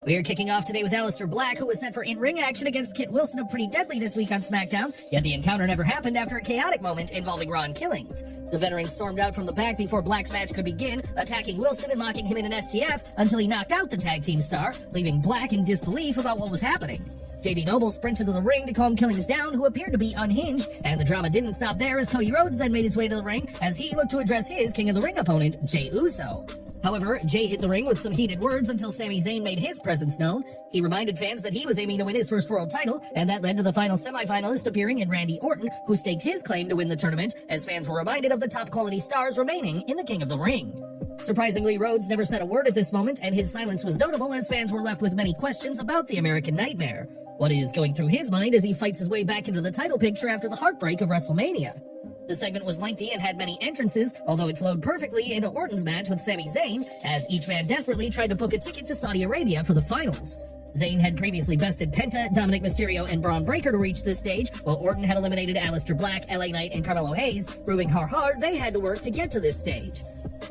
We're kicking off today with Aleister Black, who was set for in-ring action against Kit Wilson of Pretty Deadly this week on SmackDown, yet the encounter never happened after a chaotic moment involving Ron Killings. The veteran stormed out from the back before Black's match could begin, attacking Wilson and locking him in an STF until he knocked out the tag team star, leaving Black in disbelief about what was happening. JB Noble sprinted to the ring to calm Killings down, who appeared to be unhinged, and the drama didn't stop there as Cody Rhodes then made his way to the ring as he looked to address his King of the Ring opponent, Jey Uso. However, Jey hit the ring with some heated words until Sami Zayn made his presence known. He reminded fans that he was aiming to win his first world title, and that led to the final semi-finalist appearing in Randy Orton, who staked his claim to win the tournament, as fans were reminded of the top-quality stars remaining in the King of the Ring. Surprisingly, Rhodes never said a word at this moment, and his silence was notable as fans were left with many questions about the American Nightmare. What is going through his mind as he fights his way back into the title picture after the heartbreak of WrestleMania? The segment was lengthy and had many entrances, although it flowed perfectly into Orton's match with Sami Zayn, as each man desperately tried to book a ticket to Saudi Arabia for the finals. Zayn had previously bested Penta, Dominic Mysterio, and Braun Breaker to reach this stage, while Orton had eliminated Aleister Black, LA Knight, and Carmelo Hayes, proving how hard they had to work to get to this stage.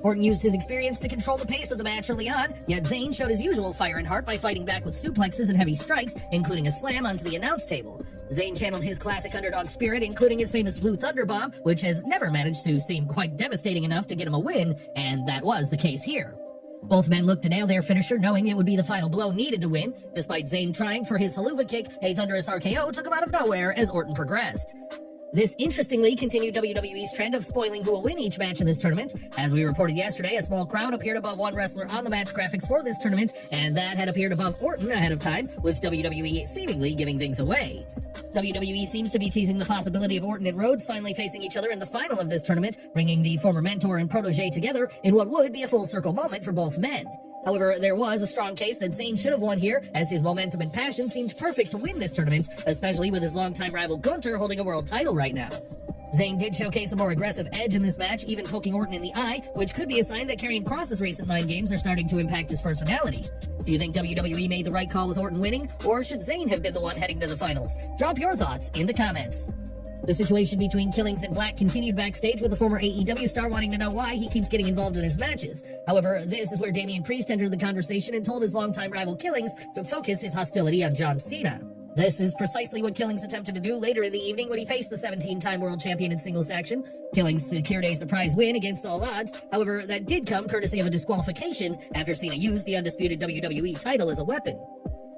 Orton used his experience to control the pace of the match early on, yet Zayn showed his usual fire and heart by fighting back with suplexes and heavy strikes, including a slam onto the announce table. Zayn channeled his classic underdog spirit, including his famous Blue Thunder Bomb, which has never managed to seem quite devastating enough to get him a win, and that was the case here. Both men looked to nail their finisher, knowing it would be the final blow needed to win. Despite Zayn trying for his haluva kick, a thunderous RKO took him out of nowhere as Orton progressed. This interestingly continued WWE's trend of spoiling who will win each match in this tournament. As we reported yesterday, a small crowd appeared above one wrestler on the match graphics for this tournament, and that had appeared above Orton ahead of time, with WWE seemingly giving things away. WWE seems to be teasing the possibility of Orton and Rhodes finally facing each other in the final of this tournament, bringing the former mentor and protege together in what would be a full-circle moment for both men. However, there was a strong case that Zayn should have won here, as his momentum and passion seemed perfect to win this tournament, especially with his longtime rival Gunther holding a world title right now. Zayn did showcase a more aggressive edge in this match, even poking Orton in the eye, which could be a sign that Karrion Kross's recent mind games are starting to impact his personality. Do you think WWE made the right call with Orton winning, or should Zayn have been the one heading to the finals? Drop your thoughts in the comments. The situation between Killings and Black continued backstage, with the former AEW star wanting to know why he keeps getting involved in his matches. However, this is where Damian Priest entered the conversation and told his longtime rival Killings to focus his hostility on John Cena. This is precisely what Killings attempted to do later in the evening when he faced the 17-time world champion in singles action. Killings secured a surprise win against all odds. However, that did come courtesy of a disqualification after Cena used the undisputed WWE title as a weapon.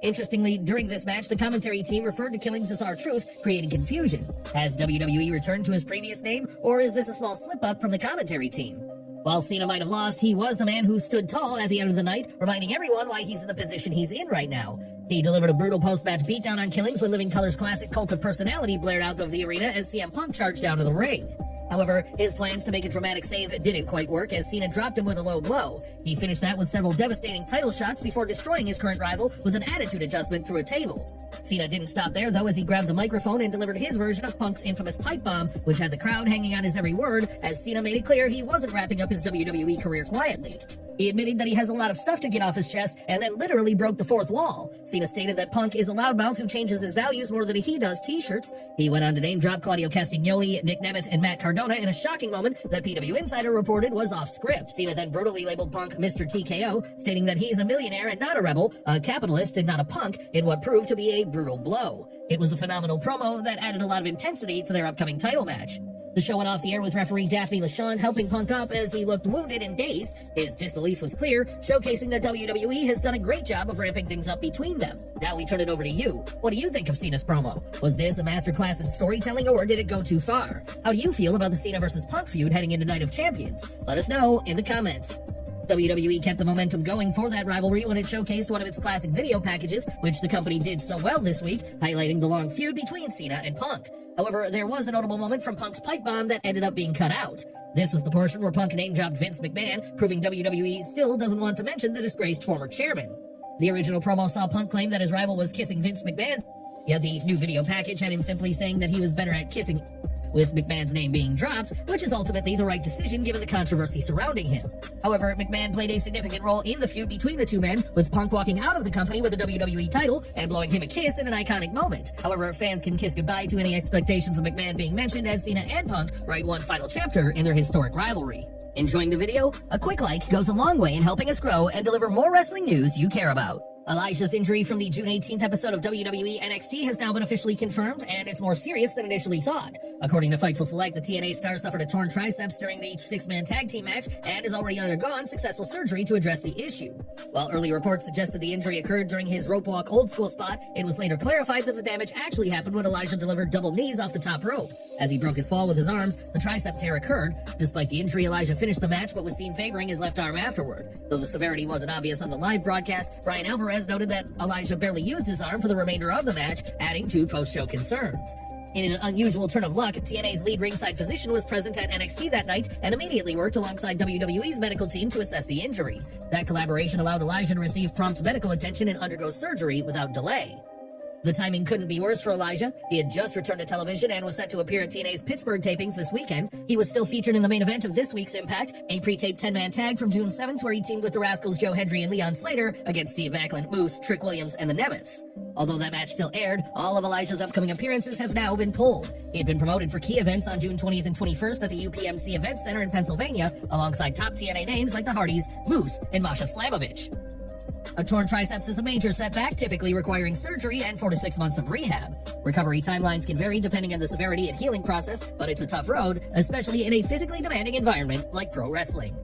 Interestingly, during this match, the commentary team referred to Killings as R-Truth, creating confusion. Has WWE returned to his previous name, or is this a small slip-up from the commentary team? While Cena might have lost, he was the man who stood tall at the end of the night, reminding everyone why he's in the position he's in right now. He delivered a brutal post-match beatdown on Killings when Living Color's classic Cult of Personality blared out of the arena as CM Punk charged down to the ring. However, his plans to make a dramatic save didn't quite work, as Cena dropped him with a low blow. He finished that with several devastating title shots before destroying his current rival with an attitude adjustment through a table. Cena didn't stop there, though, as he grabbed the microphone and delivered his version of Punk's infamous pipe bomb, which had the crowd hanging on his every word, as Cena made it clear he wasn't wrapping up his WWE career quietly. He admitted that he has a lot of stuff to get off his chest, and then literally broke the fourth wall. Cena stated that Punk is a loudmouth who changes his values more than he does t-shirts. He went on to name-drop Claudio Castagnoli, Nick Nemeth, and Matt Cardona in a shocking moment that PW Insider reported was off-script. Cena then brutally labeled Punk Mr. TKO, stating that he is a millionaire and not a rebel, a capitalist and not a punk, in what proved to be a brutal blow. It was a phenomenal promo that added a lot of intensity to their upcoming title match. The show went off the air with referee Daphne LaShawn helping Punk up as he looked wounded and dazed. His disbelief was clear, showcasing that WWE has done a great job of ramping things up between them. Now we turn it over to you. What do you think of Cena's promo? Was this a masterclass in storytelling, or did it go too far? How do you feel about the Cena vs. Punk feud heading into Night of Champions? Let us know in the comments. WWE kept the momentum going for that rivalry when it showcased one of its classic video packages, which the company did so well this week, highlighting the long feud between Cena and Punk. However, there was a notable moment from Punk's pipe bomb that ended up being cut out. This was the portion where Punk name-dropped Vince McMahon, proving WWE still doesn't want to mention the disgraced former chairman. The original promo saw Punk claim that his rival was kissing Vince McMahon, yet the new video package had him simply saying that he was better at kissing, with McMahon's name being dropped, which is ultimately the right decision given the controversy surrounding him. However, McMahon played a significant role in the feud between the two men, with Punk walking out of the company with the WWE title and blowing him a kiss in an iconic moment. However, fans can kiss goodbye to any expectations of McMahon being mentioned, as Cena and Punk write one final chapter in their historic rivalry. Enjoying the video? A quick like goes a long way in helping us grow and deliver more wrestling news you care about. Elijah's injury from the June 18th episode of WWE NXT has now been officially confirmed, and it's more serious than initially thought. According to Fightful Select, the TNA star suffered a torn triceps during the six-man tag team match and has already undergone successful surgery to address the issue. While early reports suggested the injury occurred during his rope walk old school spot, it was later clarified that the damage actually happened when Elijah delivered double knees off the top rope. As he broke his fall with his arms, the tricep tear occurred. Despite the injury, Elijah finished the match but was seen favoring his left arm afterward. Though the severity wasn't obvious on the live broadcast, Brian Alvarez noted that Elijah barely used his arm for the remainder of the match, adding to post-show concerns. In an unusual turn of luck, TNA's lead ringside physician was present at NXT that night and immediately worked alongside WWE's medical team to assess the injury. That collaboration allowed Elijah to receive prompt medical attention and undergo surgery without delay. The timing couldn't be worse for Elijah. He had just returned to television and was set to appear at TNA's Pittsburgh tapings this weekend. He was still featured in the main event of this week's Impact, a pre-taped 10-man tag from June 7th where he teamed with the Rascals Joe Hendry and Leon Slater against Steve Macklin, Moose, Trick Williams, and the Nemeths. Although that match still aired, all of Elijah's upcoming appearances have now been pulled. He had been promoted for key events on June 20th and 21st at the UPMC Event Center in Pennsylvania, alongside top TNA names like the Hardys, Moose, and Masha Slamovich. A torn triceps is a major setback, typically requiring surgery and 4 to 6 months of rehab. Recovery timelines can vary depending on the severity and healing process, but it's a tough road, especially in a physically demanding environment like pro wrestling.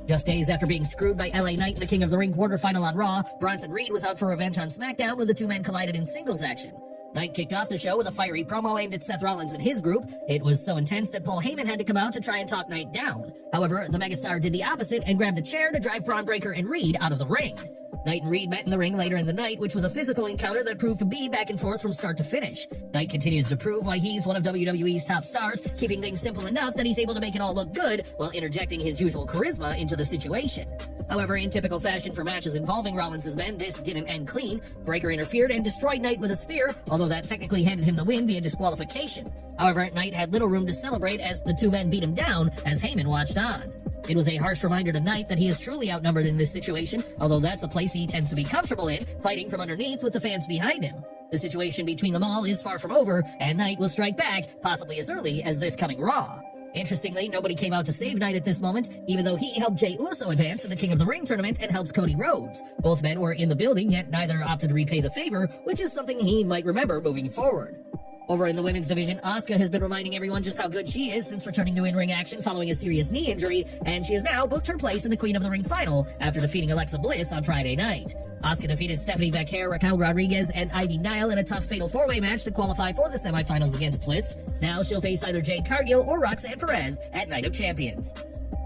Just days after being screwed by LA Knight in the King of the Ring quarterfinal on Raw, Bronson Reed was out for revenge on SmackDown when the two men collided in singles action. Knight kicked off the show with a fiery promo aimed at Seth Rollins and his group. It was so intense that Paul Heyman had to come out to try and talk Knight down. However, the megastar did the opposite and grabbed a chair to drive Braun Breaker and Reed out of the ring. Knight and Reed met in the ring later in the night, which was a physical encounter that proved to be back and forth from start to finish. Knight continues to prove why he's one of WWE's top stars, keeping things simple enough that he's able to make it all look good while interjecting his usual charisma into the situation. However, in typical fashion for matches involving Rollins' men, this didn't end clean. Breaker interfered and destroyed Knight with a spear, although that technically handed him the win via disqualification. However, Knight had little room to celebrate as the two men beat him down as Heyman watched on. It was a harsh reminder to Knight that he is truly outnumbered in this situation, although that's a place he tends to be comfortable in, fighting from underneath with the fans behind him. The situation between them all is far from over, and Knight will strike back, possibly as early as this coming Raw. Interestingly, nobody came out to save Knight at this moment, even though he helped Jey Uso advance in the King of the Ring tournament and helped Cody Rhodes. Both men were in the building, yet neither opted to repay the favor, which is something he might remember moving forward. Over in the women's division, Asuka has been reminding everyone just how good she is since returning to in-ring action following a serious knee injury, and she has now booked her place in the Queen of the Ring final after defeating Alexa Bliss on Friday night. Asuka defeated Stephanie Becker, Raquel Rodriguez, and Ivy Nile in a tough fatal four-way match to qualify for the semifinals against Bliss. Now she'll face either Jade Cargill or Roxanne Perez at Night of Champions.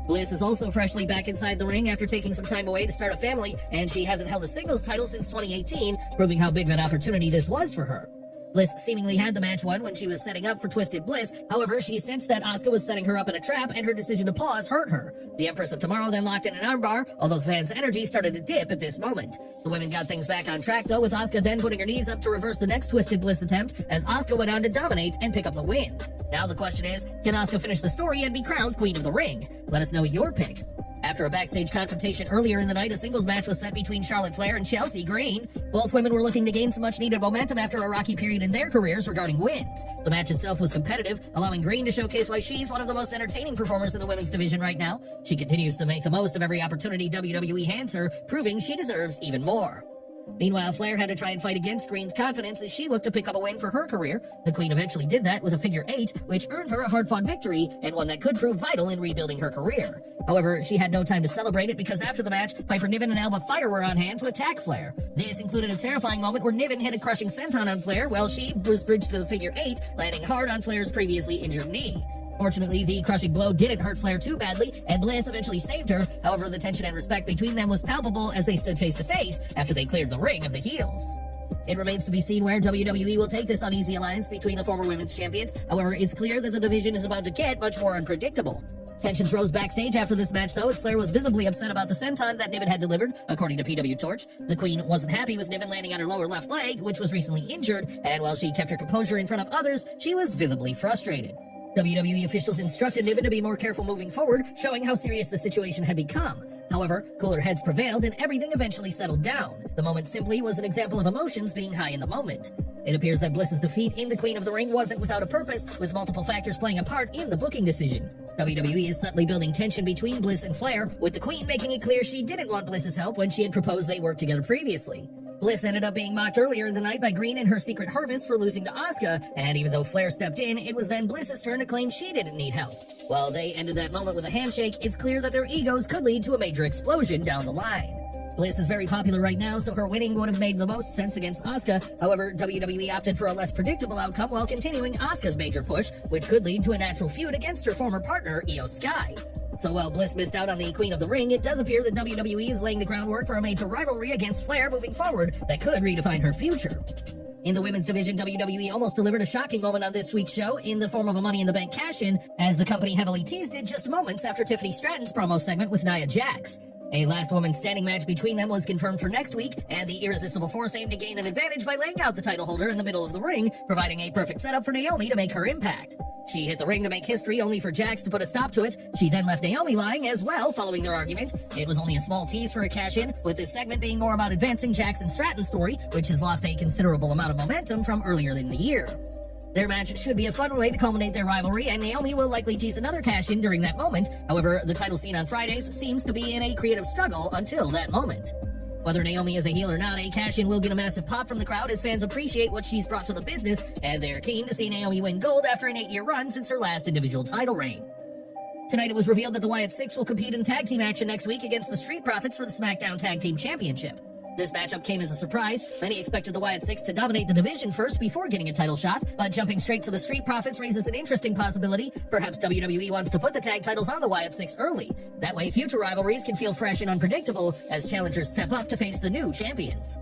Bliss is also freshly back inside the ring after taking some time away to start a family, and she hasn't held a singles title since 2018, proving how big of an opportunity this was for her. Bliss seemingly had the match won when she was setting up for Twisted Bliss. However, she sensed that Asuka was setting her up in a trap, and her decision to pause hurt her. The Empress of Tomorrow then locked in an armbar, although the fans' energy started to dip at this moment. The women got things back on track, though, with Asuka then putting her knees up to reverse the next Twisted Bliss attempt, as Asuka went on to dominate and pick up the win. Now the question is, can Asuka finish the story and be crowned Queen of the Ring? Let us know your pick. After a backstage confrontation earlier in the night, a singles match was set between Charlotte Flair and Chelsea Green. Both women were looking to gain some much-needed momentum after a rocky period in their careers regarding wins. The match itself was competitive, allowing Green to showcase why she's one of the most entertaining performers in the women's division right now. She continues to make the most of every opportunity WWE hands her, proving she deserves even more. Meanwhile, Flair had to try and fight against Green's confidence as she looked to pick up a win for her career. The Queen eventually did that with a figure 8, which earned her a hard-fought victory and one that could prove vital in rebuilding her career. However, she had no time to celebrate it because after the match, Piper Niven and Alba Fire were on hand to attack Flair. This included a terrifying moment where Niven hit a crushing senton on Flair while she was bridged to the figure 8, landing hard on Flair's previously injured knee. Fortunately, the crushing blow didn't hurt Flair too badly, and Bliss eventually saved her. However, the tension and respect between them was palpable as they stood face to face after they cleared the ring of the heels. It remains to be seen where WWE will take this uneasy alliance between the former women's champions. However, it's clear that the division is about to get much more unpredictable. Tensions rose backstage after this match, though, as Flair was visibly upset about the senton that Niven had delivered, according to PW Torch. The Queen wasn't happy with Niven landing on her lower left leg, which was recently injured, and while she kept her composure in front of others, she was visibly frustrated. WWE officials instructed Niven to be more careful moving forward, showing how serious the situation had become. However, cooler heads prevailed and everything eventually settled down. The moment simply was an example of emotions being high in the moment. It appears that Bliss's defeat in the Queen of the Ring wasn't without a purpose, with multiple factors playing a part in the booking decision. WWE is subtly building tension between Bliss and Flair, with the Queen making it clear she didn't want Bliss's help when she had proposed they work together previously. Bliss ended up being mocked earlier in the night by Green and her Secret Harvest for losing to Asuka, and even though Flair stepped in, it was then Bliss's turn to claim she didn't need help. While they ended that moment with a handshake, it's clear that their egos could lead to a major explosion down the line. Bliss is very popular right now, so her winning would have made the most sense against Asuka. However, WWE opted for a less predictable outcome while continuing Asuka's major push, which could lead to a natural feud against her former partner, Io Sky. So while Bliss missed out on the Queen of the Ring, it does appear that WWE is laying the groundwork for a major rivalry against Flair moving forward that could redefine her future. In the women's division, WWE almost delivered a shocking moment on this week's show in the form of a Money in the Bank cash-in, as the company heavily teased it just moments after Tiffany Stratton's promo segment with Nia Jax. A last woman standing match between them was confirmed for next week, and the Irresistible Force aimed to gain an advantage by laying out the title holder in the middle of the ring, providing a perfect setup for Naomi to make her impact. She hit the ring to make history, only for Jax to put a stop to it. She then left Naomi lying as well, following their argument. It was only a small tease for a cash-in, with this segment being more about advancing Jax and Stratton's story, which has lost a considerable amount of momentum from earlier in the year. Their match should be a fun way to culminate their rivalry, and Naomi will likely tease another cash-in during that moment. However, the title scene on Fridays seems to be in a creative struggle until that moment. Whether Naomi is a heel or not, a cash-in will get a massive pop from the crowd as fans appreciate what she's brought to the business, and they're keen to see Naomi win gold after an 8-year run since her last individual title reign. Tonight it was revealed that the Wyatt Six will compete in tag team action next week against the Street Profits for the SmackDown Tag Team Championship. This matchup came as a surprise. Many expected the Wyatt Six to dominate the division first before getting a title shot, but jumping straight to the Street Profits raises an interesting possibility. Perhaps WWE wants to put the tag titles on the Wyatt Six early. That way future rivalries can feel fresh and unpredictable as challengers step up to face the new champions.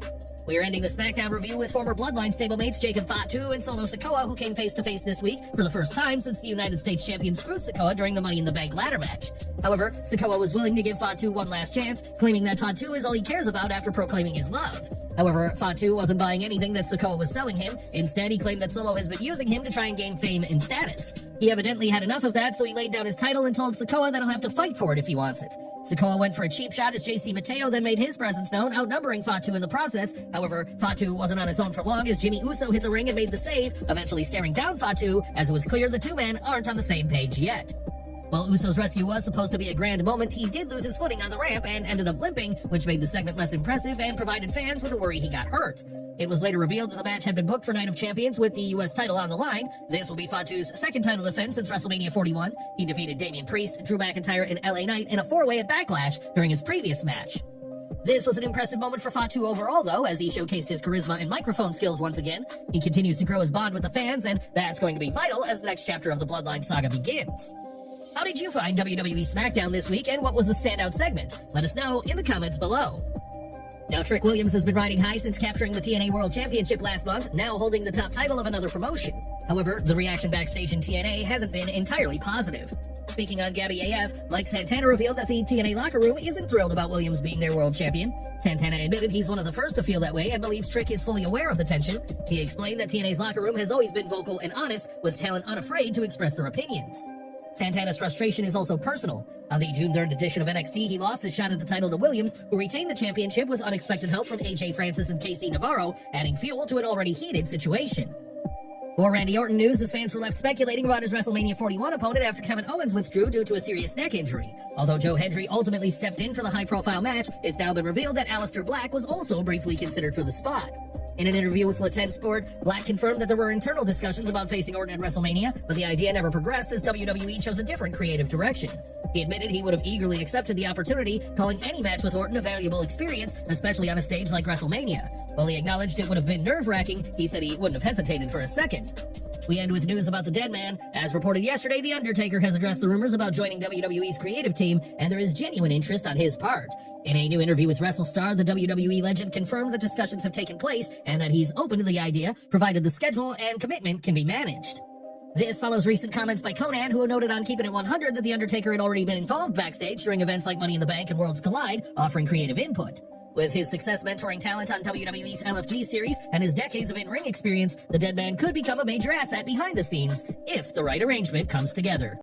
We are ending the SmackDown review with former Bloodline stablemates Jacob Fatu and Solo Sikoa, who came face-to-face this week for the first time since the United States champion screwed Sikoa during the Money in the Bank ladder match. However, Sikoa was willing to give Fatu one last chance, claiming that Fatu is all he cares about after proclaiming his love. However, Fatu wasn't buying anything that Sikoa was selling him. Instead, he claimed that Solo has been using him to try and gain fame and status. He evidently had enough of that, so he laid down his title and told Sikoa that he'll have to fight for it if he wants it. Sikoa went for a cheap shot as JC Mateo then made his presence known, outnumbering Fatu in the process. However, Fatu wasn't on his own for long as Jimmy Uso hit the ring and made the save, eventually staring down Fatu, as it was clear the two men aren't on the same page yet. While Uso's rescue was supposed to be a grand moment, he did lose his footing on the ramp and ended up limping, which made the segment less impressive and provided fans with a worry he got hurt. It was later revealed that the match had been booked for Night of Champions with the U.S. title on the line. This will be Fatu's second title defense since WrestleMania 41. He defeated Damian Priest, Drew McIntyre, and LA Knight in a 4-way at Backlash during his previous match. This was an impressive moment for Fatu overall, though, as he showcased his charisma and microphone skills once again. He continues to grow his bond with the fans, and that's going to be vital as the next chapter of the Bloodline saga begins. How did you find WWE SmackDown this week, and what was the standout segment? Let us know in the comments below. Now, Trick Williams has been riding high since capturing the TNA World Championship last month, now holding the top title of another promotion. However, the reaction backstage in TNA hasn't been entirely positive. Speaking on Gabby AF, Mike Santana revealed that the TNA locker room isn't thrilled about Williams being their world champion. Santana admitted he's one of the first to feel that way and believes Trick is fully aware of the tension. He explained that TNA's locker room has always been vocal and honest, with talent unafraid to express their opinions. Santana's frustration is also personal. On the June 3rd edition of NXT, he lost his shot at the title to Williams, who retained the championship with unexpected help from AJ Francis and KC Navarro, adding fuel to an already heated situation. More Randy Orton news as fans were left speculating about his WrestleMania 41 opponent after Kevin Owens withdrew due to a serious neck injury. Although Joe Hendry ultimately stepped in for the high-profile match, it's now been revealed that Aleister Black was also briefly considered for the spot. In an interview with Latent Sport, Black confirmed that there were internal discussions about facing Orton at WrestleMania, but the idea never progressed as WWE chose a different creative direction. He admitted he would have eagerly accepted the opportunity, calling any match with Orton a valuable experience, especially on a stage like WrestleMania. While he acknowledged it would have been nerve-wracking, he said he wouldn't have hesitated for a second. We end with news about the Dead Man. As reported yesterday, The Undertaker has addressed the rumors about joining WWE's creative team, and there is genuine interest on his part. In a new interview with WrestleStar, the WWE legend confirmed that discussions have taken place and that he's open to the idea, provided the schedule and commitment can be managed. This follows recent comments by Conan, who noted on Keeping It 100 that The Undertaker had already been involved backstage during events like Money in the Bank and Worlds Collide, offering creative input. With his success mentoring talent on WWE's LFG series and his decades of in-ring experience, the Dead Man could become a major asset behind the scenes, if the right arrangement comes together.